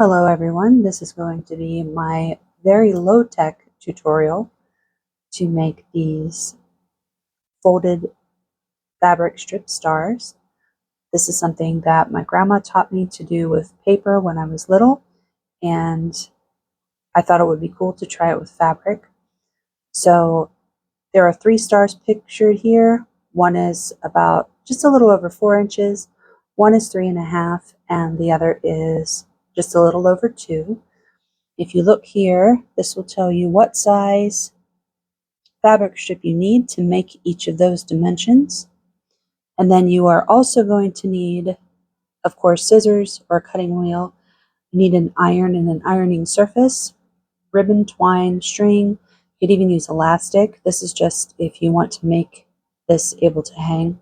Hello everyone, this is going to be my very low-tech tutorial to make these folded fabric strip stars. This is something that my grandma taught me to do with paper when I was little, and I thought it would be cool to try it with fabric. So there are 3 stars pictured here. One is about just a little over 4 inches, one is 3.5, and the other is just a little over 2. If you look here, this will tell you what size fabric strip you need to make each of those dimensions. And then you are also going to need, of course, scissors or a cutting wheel. You need an iron and an ironing surface, ribbon, twine, string. You could even use elastic. This is just if you want to make this able to hang.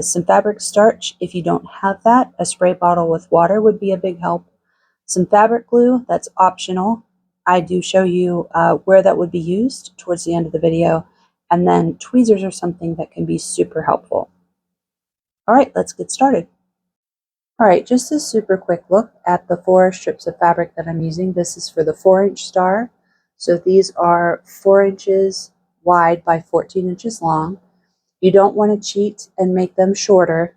Some fabric starch. If you don't have that, a spray bottle with water would be a big help. Some fabric glue, that's optional. I do show you where that would be used towards the end of the video. And then tweezers are something that can be super helpful. All right, let's get started. All right, just a super quick look at the 4 strips of fabric that I'm using. This is for the 4-inch star. So these are 4 inches wide by 14 inches long. You don't want to cheat and make them shorter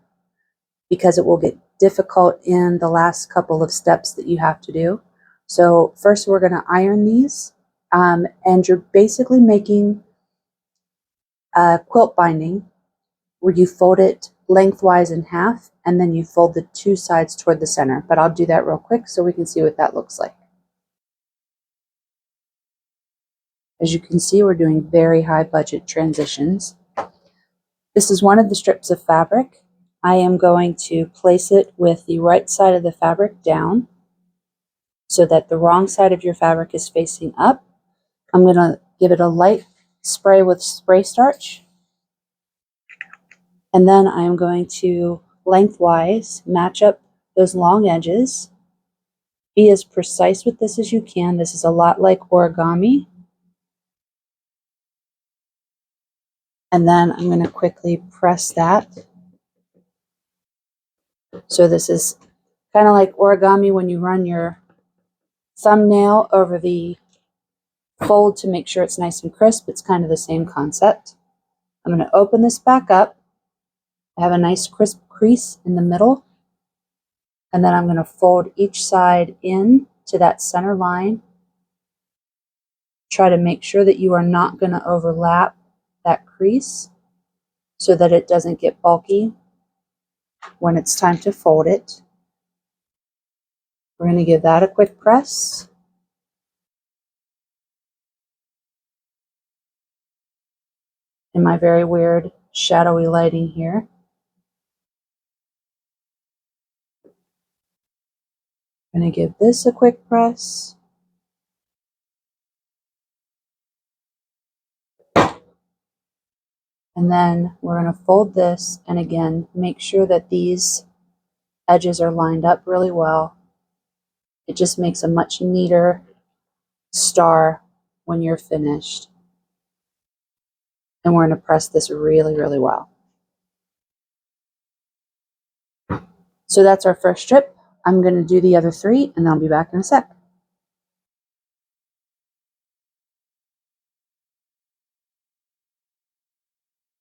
because it will get difficult in the last couple of steps that you have to do. So first we're going to iron these, and you're basically making a quilt binding where you fold it lengthwise in half and then you fold the 2 sides toward the center. But I'll do that real quick so we can see what that looks like. As you can see, we're doing very high budget transitions. This is one of the strips of fabric. I am going to place it with the right side of the fabric down so that the wrong side of your fabric is facing up. I'm going to give it a light spray with spray starch. And then I am going to lengthwise match up those long edges. Be as precise with this as you can. This is a lot like origami. And then I'm going to quickly press that. So this is kind of like origami when you run your thumbnail over the fold to make sure it's nice and crisp. It's kind of the same concept. I'm going to open this back up. I have a nice crisp crease in the middle. And then I'm going to fold each side in to that center line. Try to make sure that you are not going to overlap that crease so that it doesn't get bulky when it's time to fold it. We're going to give that a quick press. In my very weird shadowy lighting here. I'm going to give this a quick press. And then we're going to fold this, and again, make sure that these edges are lined up really well. It just makes a much neater star when you're finished. And we're going to press this really, really well. So that's our first strip. I'm going to do the other 3, and I'll be back in a sec.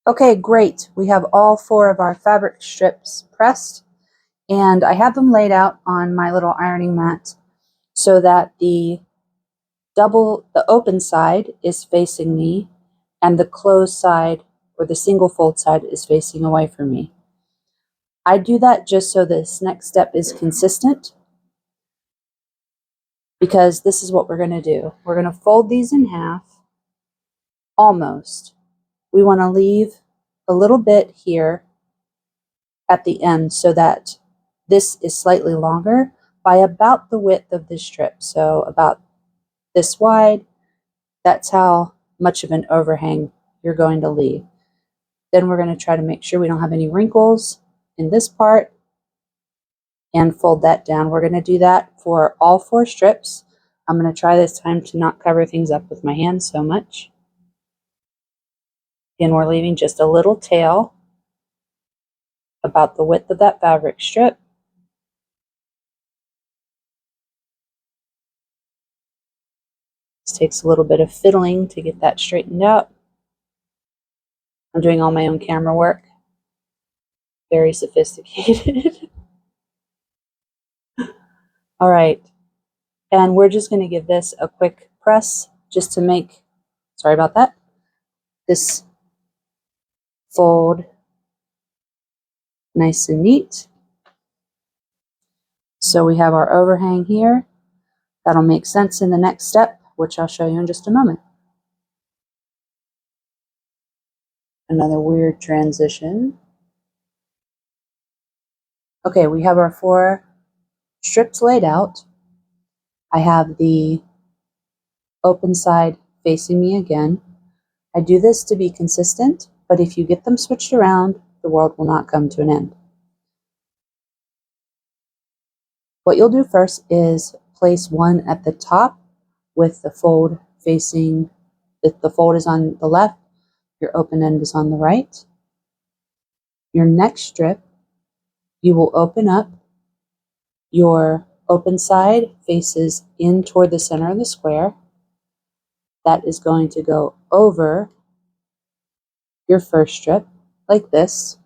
Okay, great. We have all 4 of our fabric strips pressed, and I have them laid out on my little ironing mat so that the open side is facing me and the closed side or the single fold side is facing away from me. I do that just so this next step is consistent, because this is what we're going to do. We're going to fold these in half, almost. We want to leave a little bit here at the end so that this is slightly longer by about the width of this strip. So about this wide, that's how much of an overhang you're going to leave. Then we're going to try to make sure we don't have any wrinkles in this part and fold that down. We're going to do that for all 4 strips. I'm going to try this time to not cover things up with my hands so much. Again, we're leaving just a little tail about the width of that fabric strip. Just takes a little bit of fiddling to get that straightened out. I'm doing all my own camera work. Very sophisticated. All right, and we're just going to give this a quick press just to make, sorry about that, this fold nice and neat. So we have our overhang here. That'll make sense in the next step, which I'll show you in just a moment. Another weird transition. Okay, we have our 4 strips laid out. I have the open side facing me again. I do this to be consistent, but if you get them switched around, the world will not come to an end. What you'll do first is place one at the top with the fold facing, if the fold is on the left, your open end is on the right. Your next strip, you will open up. Your open side faces in toward the center of the square. That is going to go over your first strip, like this.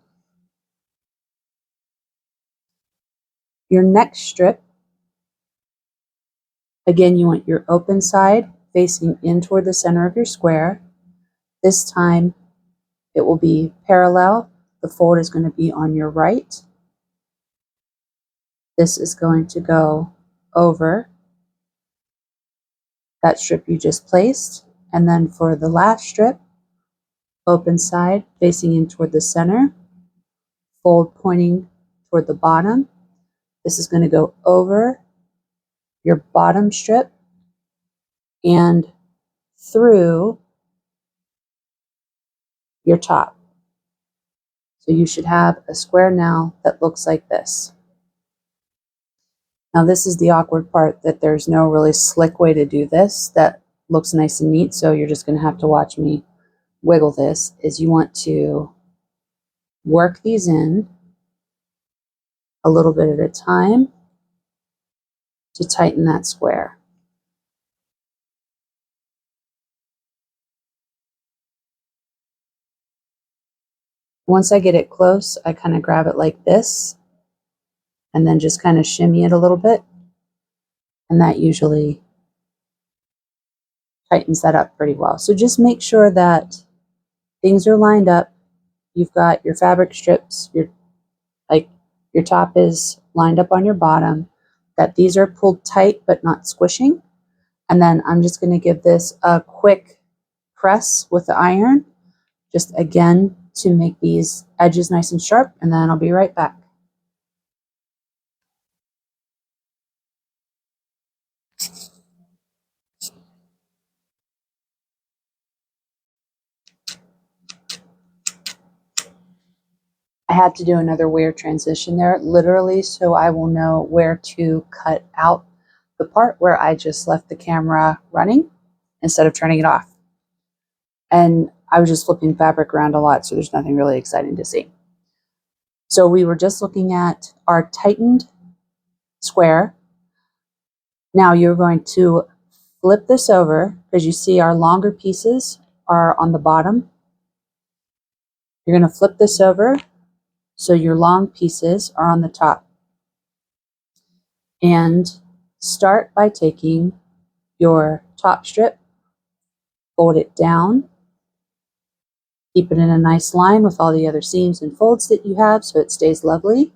Your next strip, again, you want your open side facing in toward the center of your square. This time, it will be parallel. The fold is going to be on your right. This is going to go over that strip you just placed. And then for the last strip, open side facing in toward the center, fold pointing toward the bottom. This is going to go over your bottom strip and through your top. So you should have a square now that looks like this. Now this is the awkward part, that there's no really slick way to do this that looks nice and neat, so you're just going to have to watch me wiggle this. Is you want to work these in a little bit at a time to tighten that square. Once I get it close, I kind of grab it like this and then just kind of shimmy it a little bit, and that usually tightens that up pretty well. So just make sure that things are lined up. You've got your fabric strips, your top is lined up on your bottom, that these are pulled tight but not squishing. And then I'm just going to give this a quick press with the iron, just again to make these edges nice and sharp, and then I'll be right back. I had to do another weird transition there, literally, so I will know where to cut out the part where I just left the camera running instead of turning it off. And I was just flipping fabric around a lot, so there's nothing really exciting to see. So we were just looking at our tightened square. Now you're going to flip this over, because you see our longer pieces are on the bottom. You're going to flip this over so your long pieces are on the top. And start by taking your top strip, fold it down, keep it in a nice line with all the other seams and folds that you have so it stays lovely.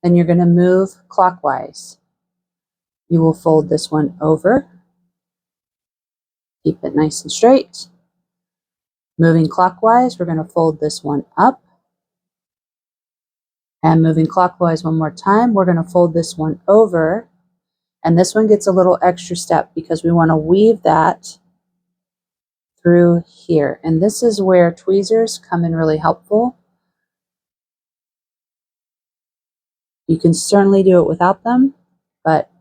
Then you're going to move clockwise. You will fold this one over, keep it nice and straight. Moving clockwise, we're going to fold this one up. And moving clockwise one more time, we're going to fold this one over. And this one gets a little extra step because we want to weave that through here. And this is where tweezers come in really helpful. You can certainly do it without them, but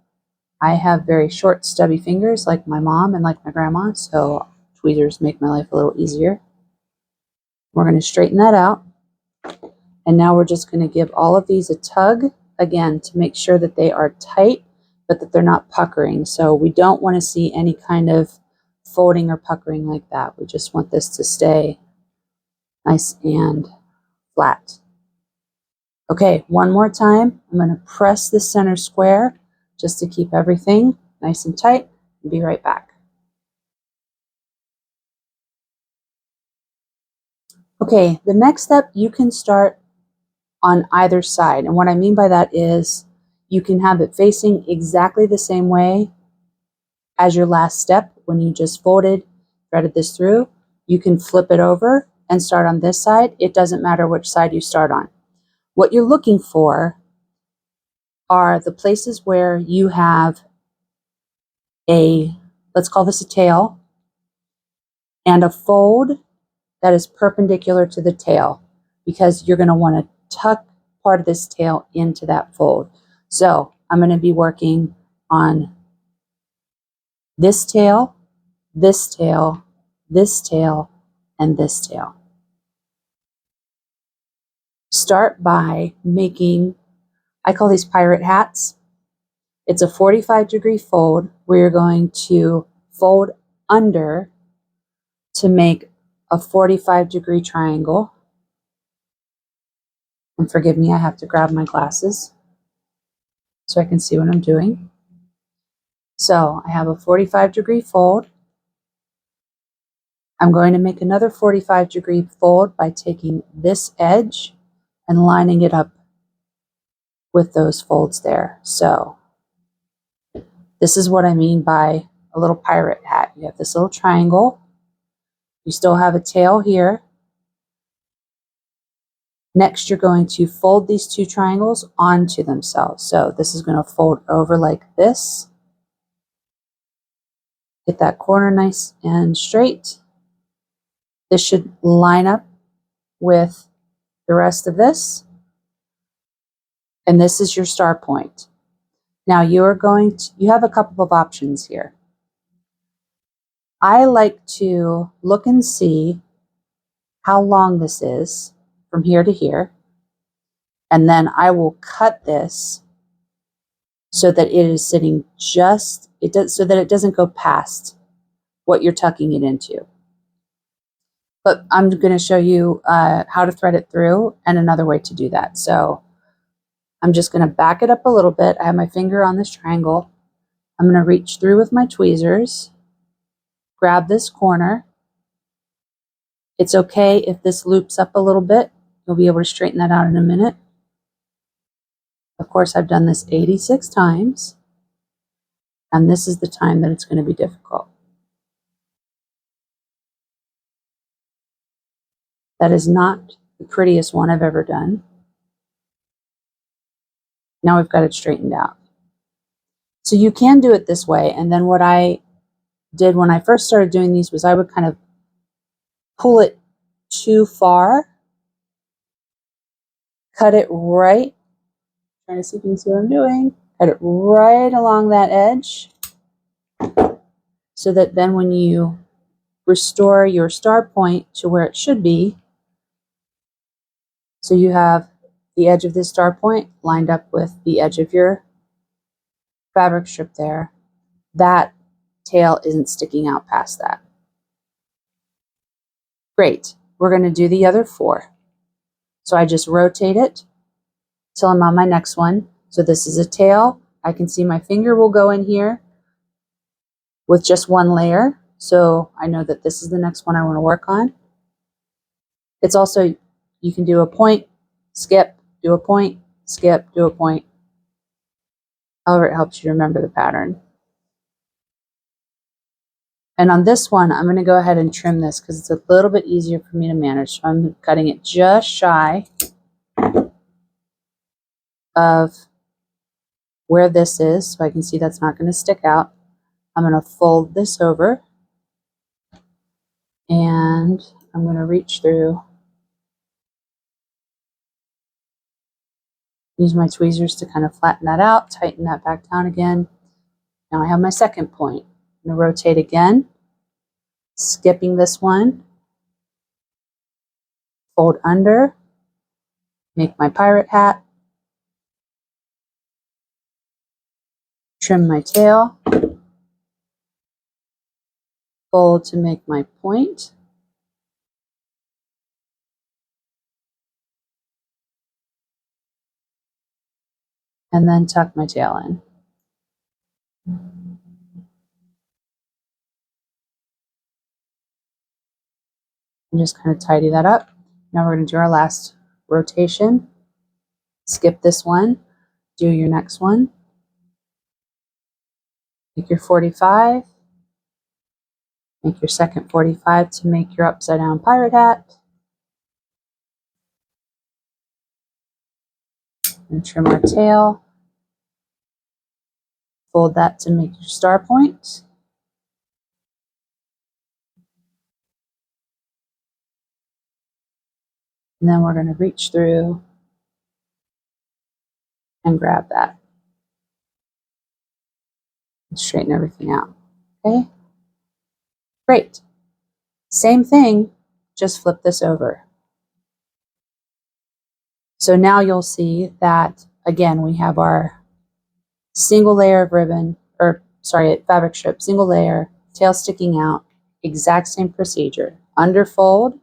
I have very short, stubby fingers like my mom and like my grandma, so tweezers make my life a little easier. We're going to straighten that out. And now we're just going to give all of these a tug, again, to make sure that they are tight, but that they're not puckering. So we don't want to see any kind of folding or puckering like that. We just want this to stay nice and flat. Okay, one more time. I'm going to press the center square just to keep everything nice and tight, and be right back. Okay, the next step, you can start on either side. And what I mean by that is you can have it facing exactly the same way as your last step when you just folded, threaded this through. You can flip it over and start on this side. It doesn't matter which side you start on. What you're looking for are the places where you have a, let's call this a tail, and a fold that is perpendicular to the tail, because you're going to want to tuck part of this tail into that fold. So I'm going to be working on this tail, this tail, this tail, and this tail. Start by making, I call these pirate hats. It's a 45-degree fold where you're going to fold under to make a 45-degree triangle. And forgive me, I have to grab my glasses so I can see what I'm doing. So I have a 45-degree fold. I'm going to make another 45-degree fold by taking this edge and lining it up with those folds there. So this is what I mean by a little pirate hat. You have this little triangle. You still have a tail here. Next, you're going to fold these two triangles onto themselves. So this is going to fold over like this. Get that corner nice and straight. This should line up with the rest of this. And this is your star point. Now you have a couple of options here. I like to look and see how long this is from here to here. And then I will cut this so that it is sitting so that it doesn't go past what you're tucking it into. But I'm going to show you how to thread it through and another way to do that. So I'm just going to back it up a little bit. I have my finger on this triangle. I'm going to reach through with my tweezers, grab this corner. It's okay if this loops up a little bit. You'll be able to straighten that out in a minute. Of course, I've done this 86 times, and this is the time that it's going to be difficult. That is not the prettiest one I've ever done. Now we've got it straightened out. So you can do it this way, and then what I did when I first started doing these was I would kind of pull it too far, cut it right, trying to see if you can see what I'm doing, cut it right along that edge, so that then when you restore your star point to where it should be, so you have the edge of this star point lined up with the edge of your fabric strip there, that tail isn't sticking out past that. Great. We're going to do the other 4. So I just rotate it till I'm on my next one. So this is a tail. I can see my finger will go in here with just one layer. So I know that this is the next one I want to work on. It's also, you can do a point, skip, do a point, skip, do a point. However, it helps you remember the pattern. And on this one, I'm going to go ahead and trim this because it's a little bit easier for me to manage. So I'm cutting it just shy of where this is, so I can see that's not going to stick out. I'm going to fold this over, and I'm going to reach through, use my tweezers to kind of flatten that out, tighten that back down again. Now I have my second point. I'm going to rotate again, skipping this one, fold under, make my pirate hat, trim my tail, fold to make my point, and then tuck my tail in. And just kind of tidy that up. Now we're going to do our last rotation. Skip this one, do your next one. Make your 45. Make your second 45 to make your upside down pirate hat. And trim our tail. Fold that to make your star point. And then we're going to reach through and grab that. And straighten everything out. Okay? Great. Same thing, just flip this over. So now you'll see that, again, we have our single layer of ribbon, or sorry, fabric strip, single layer, tail sticking out, exact same procedure. Underfold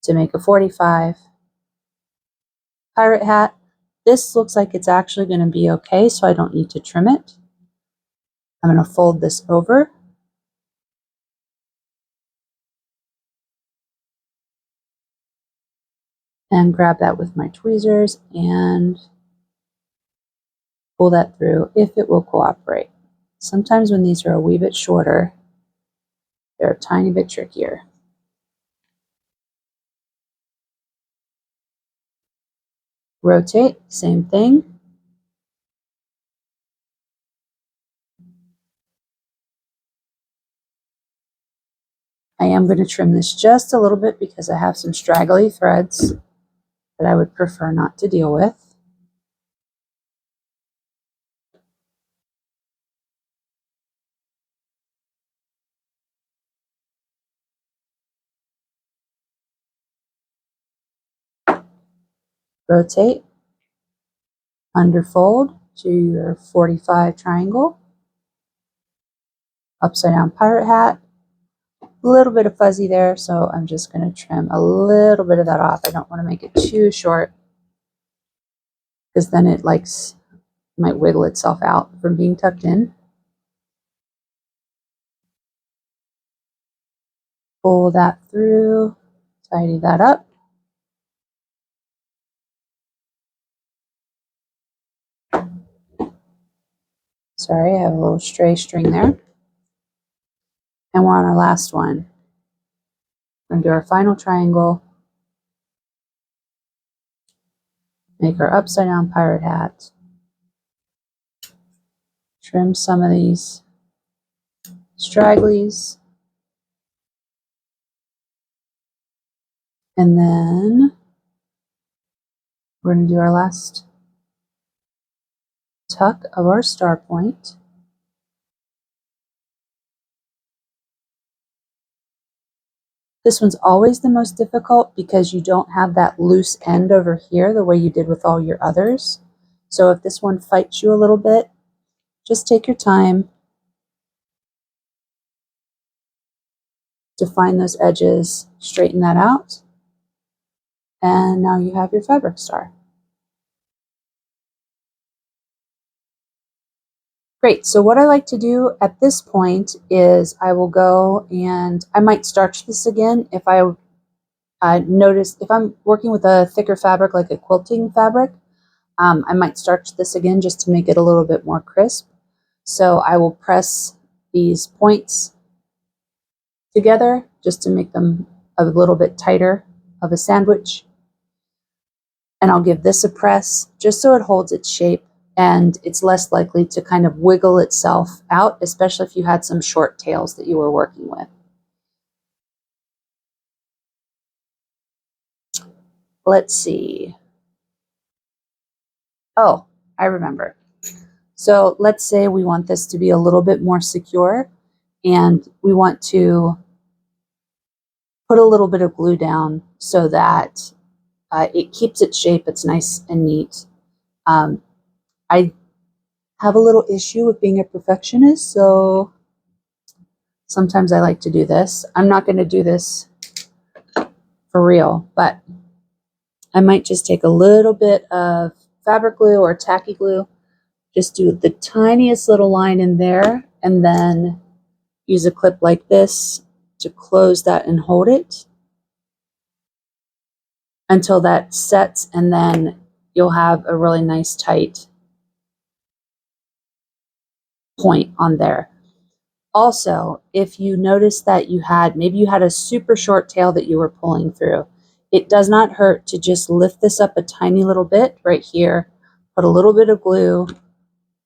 to make a 45. Pirate hat. This looks like it's actually going to be okay, so I don't need to trim it. I'm going to fold this over. And grab that with my tweezers and pull that through if it will cooperate. Sometimes when these are a wee bit shorter, they're a tiny bit trickier. Rotate, same thing. I am going to trim this just a little bit because I have some straggly threads that I would prefer not to deal with. Rotate, underfold to your 45 triangle, upside down pirate hat. A little bit of fuzzy there, so I'm just going to trim a little bit of that off. I don't want to make it too short because then it might wiggle itself out from being tucked in. Pull that through, tidy that up. Sorry, I have a little stray string there. And we're on our last one. We're going to do our final triangle. Make our upside down pirate hat. Trim some of these stragglies. And then we're going to do our last tuck of our star point. This one's always the most difficult because you don't have that loose end over here the way you did with all your others. So if this one fights you a little bit, just take your time to find those edges, straighten that out, and now you have your fabric star. Great, so what I like to do at this point is I will go and I might starch this again if I notice, if I'm working with a thicker fabric like a quilting fabric, I might starch this again just to make it a little bit more crisp. So I will press these points together just to make them a little bit tighter of a sandwich. And I'll give this a press just so it holds its shape and it's less likely to kind of wiggle itself out, especially if you had some short tails that you were working with. Let's see. Oh, I remember. So let's say we want this to be a little bit more secure and we want to put a little bit of glue down so that it keeps its shape. It's nice and neat. I have a little issue with being a perfectionist, so Sometimes I like to do this. I'm not going to do this for real, but I might just take a little bit of fabric glue or tacky glue, just do the tiniest little line in there, and then use a clip like this to close that and hold it until that sets, and then you'll have a really nice tight point on there. Also, if you notice that maybe you had a super short tail that you were pulling through, it does not hurt to just lift this up a tiny little bit right here, put a little bit of glue,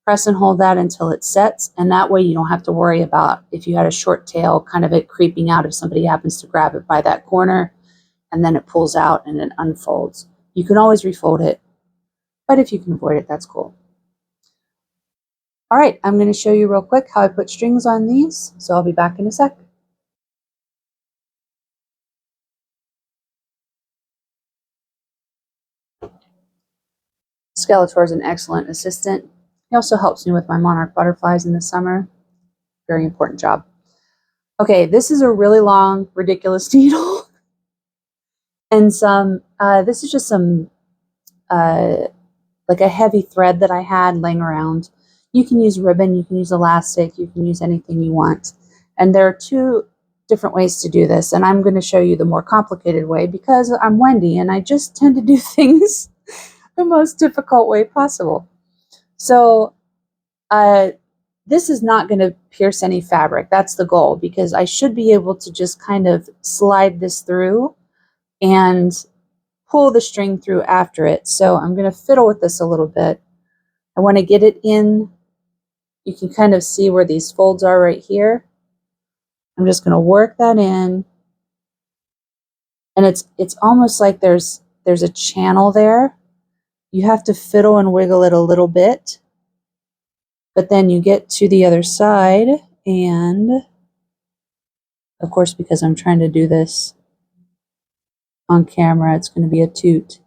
press and hold that until it sets, and that way you don't have to worry about if you had a short tail, kind of it creeping out if somebody happens to grab it by that corner and then it pulls out and it unfolds. You can always refold it, but if you can avoid it, that's cool. All right, I'm going to show you real quick how I put strings on these, so I'll be back in a sec. Skeletor is an excellent assistant. He also helps me with my monarch butterflies in the summer. Very important job. Okay, this is a really long, ridiculous needle. And this is just some, like a heavy thread that I had laying around. You can use ribbon, you can use elastic, you can use anything you want. And there are two different ways to do this. And I'm going to show you the more complicated way because I'm Wendy and I just tend to do things the most difficult way possible. So this is not going to pierce any fabric. That's the goal, because I should be able to just kind of slide this through and pull the string through after it. So I'm going to fiddle with this a little bit. I want to get it in. You can kind of see where these folds are right here. I'm just going to work that in. And it's almost like there's a channel there. You have to fiddle and wiggle it a little bit. But then you get to the other side, and of course, because I'm trying to do this on camera, it's going to be a toot.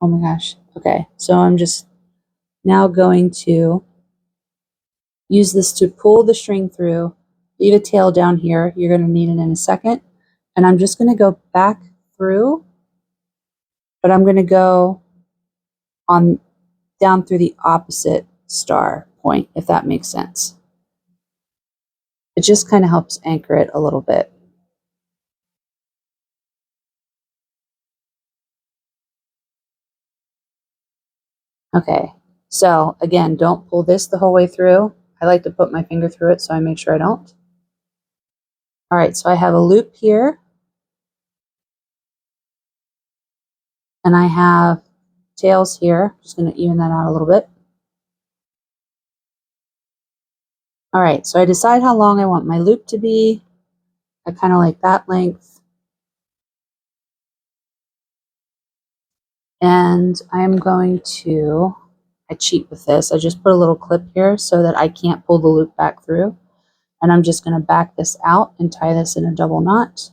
Oh my gosh. Okay, so I'm just now going to use this to pull the string through, leave a tail down here. You're going to need it in a second. And I'm just going to go back through, but I'm going to go on down through the opposite star point, if that makes sense. It just kind of helps anchor it a little bit. Okay, so again, don't pull this the whole way through. I like to put my finger through it so I make sure I don't. All right, so I have a loop here. And I have tails here. Just going to even that out a little bit. All right, so I decide how long I want my loop to be. I kind of like that length. And I'm going to, I cheat with this. I just put a little clip here so that I can't pull the loop back through. And I'm just going to back this out and tie this in a double knot.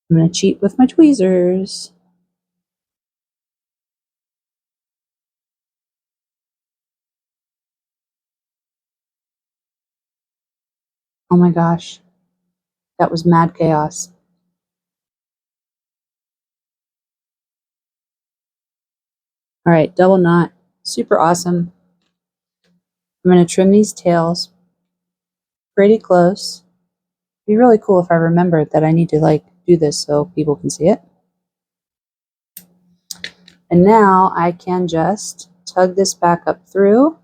I'm going to cheat with my tweezers. Oh my gosh, that was mad chaos. All right, double knot, super awesome. I'm going to trim these tails pretty close. It'd be really cool if I remembered that I need to like do this so people can see it. And now I can just tug this back up through.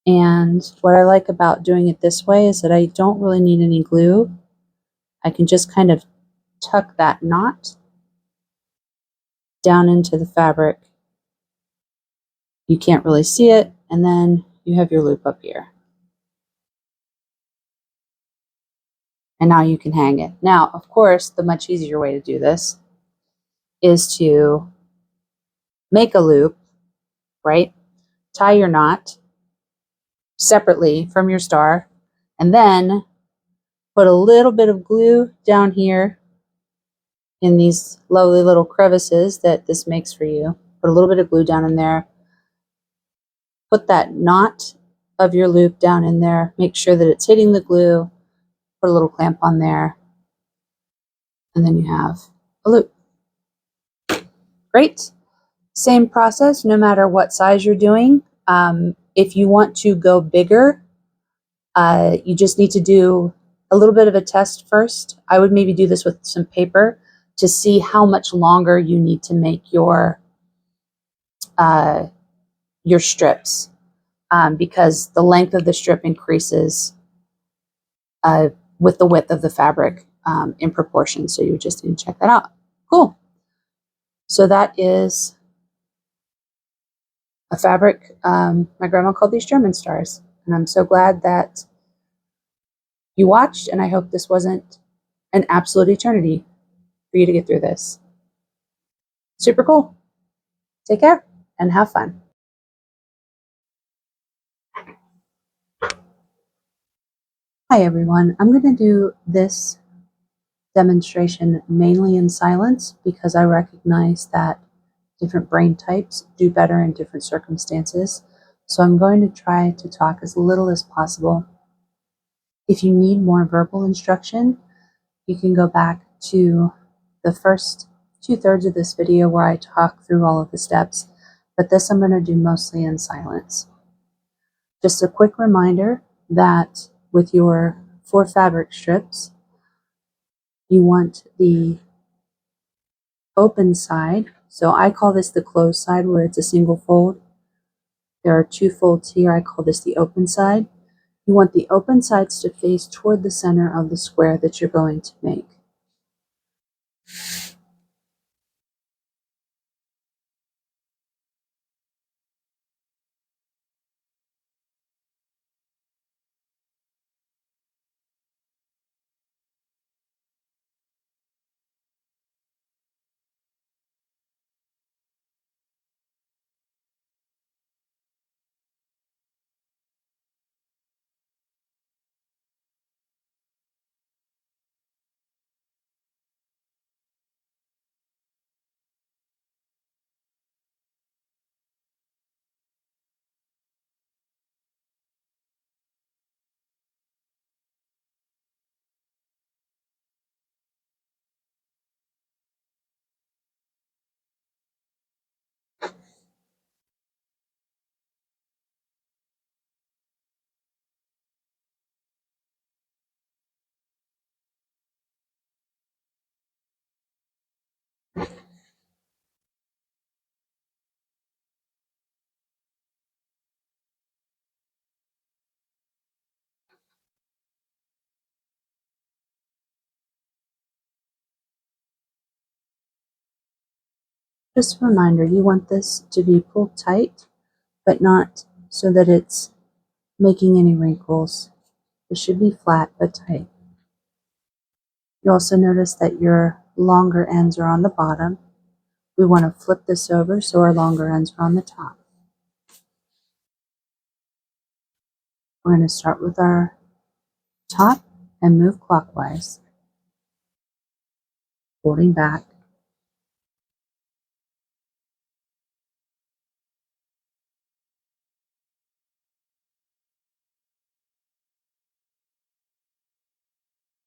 And what I like about doing it this way is that I don't really need any glue. I can just kind of tuck that knot down into the fabric. You can't really see it, and then you have your loop up here. And now you can hang it. Now, of course, the much easier way to do this is to make a loop, right? Tie your knot separately from your star, and then put a little bit of glue down here in these lovely little crevices that this makes for you. Put a little bit of glue down in there, put that knot of your loop down in there. Make sure that it's hitting the glue. Put a little clamp on there. And then you have a loop. Great. Same process, no matter what size you're doing. If you want to go bigger, you just need to do a little bit of a test first. I would maybe do this with some paper to see how much longer you need to make your strips, because the length of the strip increases with the width of the fabric in proportion. So you just need to check that out. Cool. So that is a fabric my grandma called these German stars. And I'm so glad that you watched, and I hope this wasn't an absolute eternity for you to get through this. Super cool. Take care and have fun. Hi everyone. I'm going to do this demonstration mainly in silence because I recognize that different brain types do better in different circumstances. So I'm going to try to talk as little as possible. If you need more verbal instruction, you can go back to the first 2/3 of this video where I talk through all of the steps, but this I'm going to do mostly in silence. Just a quick reminder that with your 4 fabric strips, you want the open side. So I call this the closed side where it's a single fold. There are 2 folds here. I call this the open side. You want the open sides to face toward the center of the square that you're going to make. Just a reminder, you want this to be pulled tight, but not so that it's making any wrinkles. It should be flat but tight. You also notice that your longer ends are on the bottom. We want to flip this over so our longer ends are on the top. We're going to start with our top and move clockwise, folding back.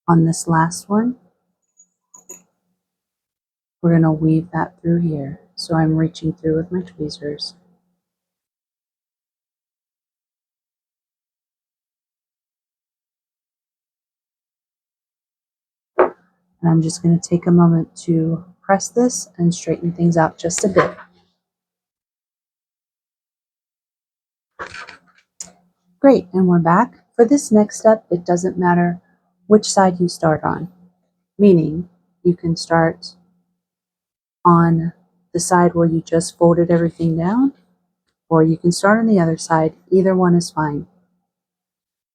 On this last one, we're going to weave that through here. So I'm reaching through with my tweezers. And I'm just going to take a moment to press this and straighten things out just a bit. Great, and we're back. For this next step, it doesn't matter which side you start on, meaning you can start on the side where you just folded everything down, or you can start on the other side. Either one is fine.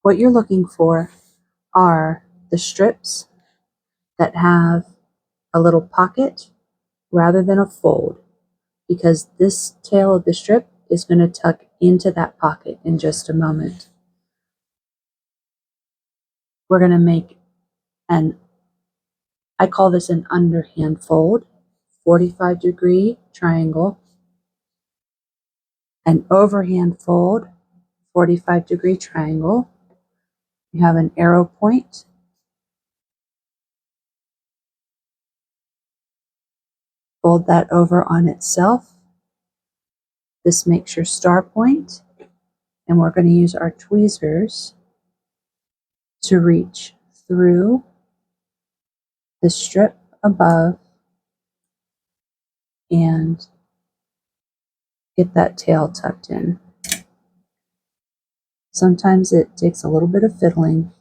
What you're looking for are the strips that have a little pocket rather than a fold, because this tail of the strip is going to tuck into that pocket in just a moment. We're going to make I call this an underhand fold, 45-degree triangle, an overhand fold, 45-degree triangle. You have an arrow point, fold that over on itself. This makes your star point, and we're going to use our tweezers to reach through the strip above and get that tail tucked in. Sometimes it takes a little bit of fiddling,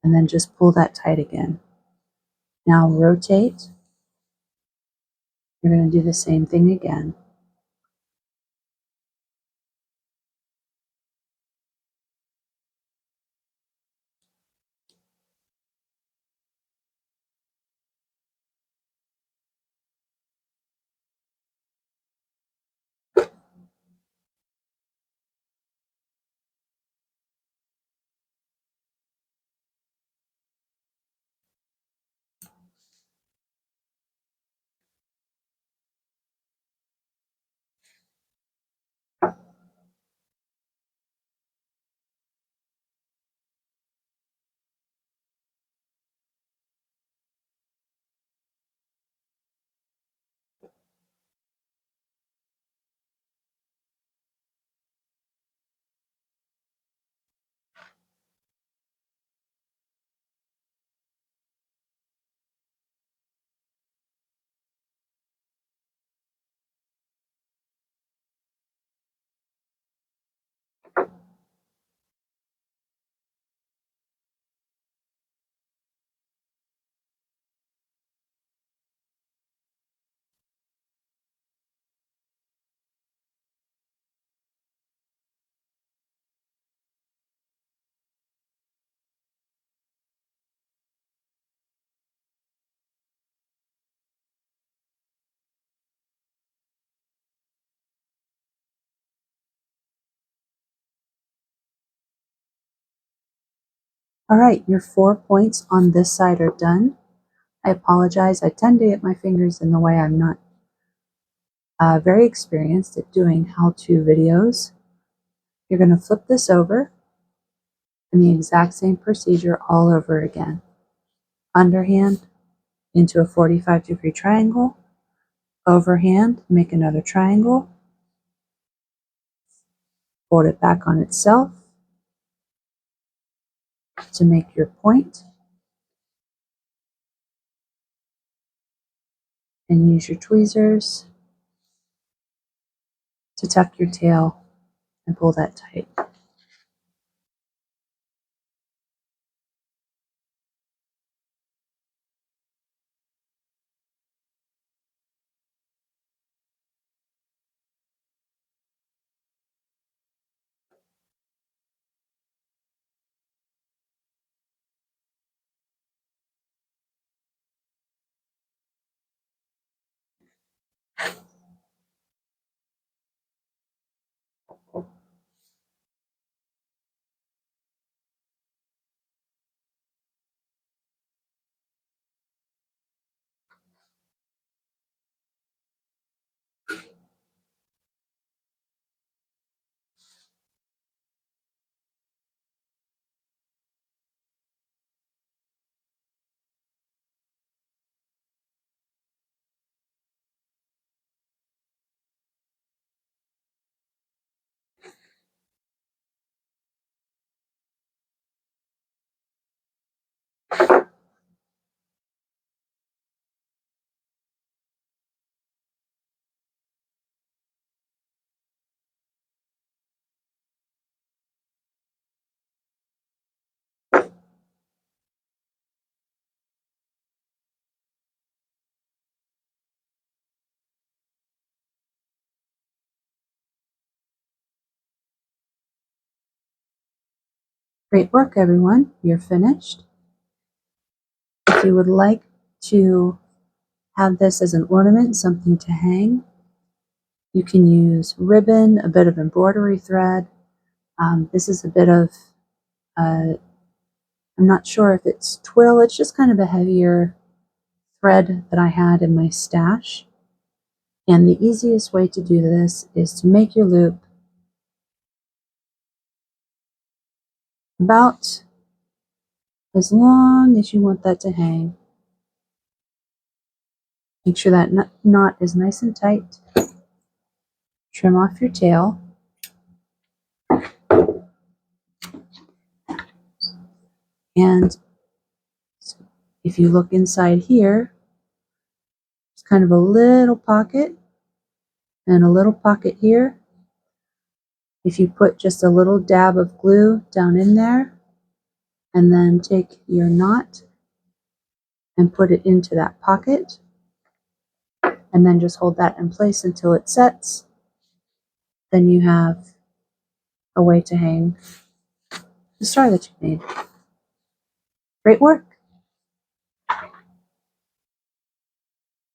and then just pull that tight again. Now rotate. You're going to do the same thing again. All right, your 4 points on this side are done. I apologize. I tend to get my fingers in the way. I'm not very experienced at doing how-to videos. You're going to flip this over and the exact same procedure all over again. Underhand into a 45-degree triangle, overhand, make another triangle, fold it back on itself to make your point, and use your tweezers to tuck your tail and pull that tight. Great work, everyone. You're finished. If you would like to have this as an ornament, something to hang, you can use ribbon, a bit of embroidery thread. This is a bit of, I'm not sure if it's twill, it's just kind of a heavier thread that I had in my stash. And the easiest way to do this is to make your loop about as long as you want that to hang. Make sure that knot is nice and tight. Trim off your tail. And if you look inside here, it's kind of a little pocket and a little pocket here. If you put just a little dab of glue down in there and then take your knot and put it into that pocket and then just hold that in place until it sets, then you have a way to hang the star that you made. Great work!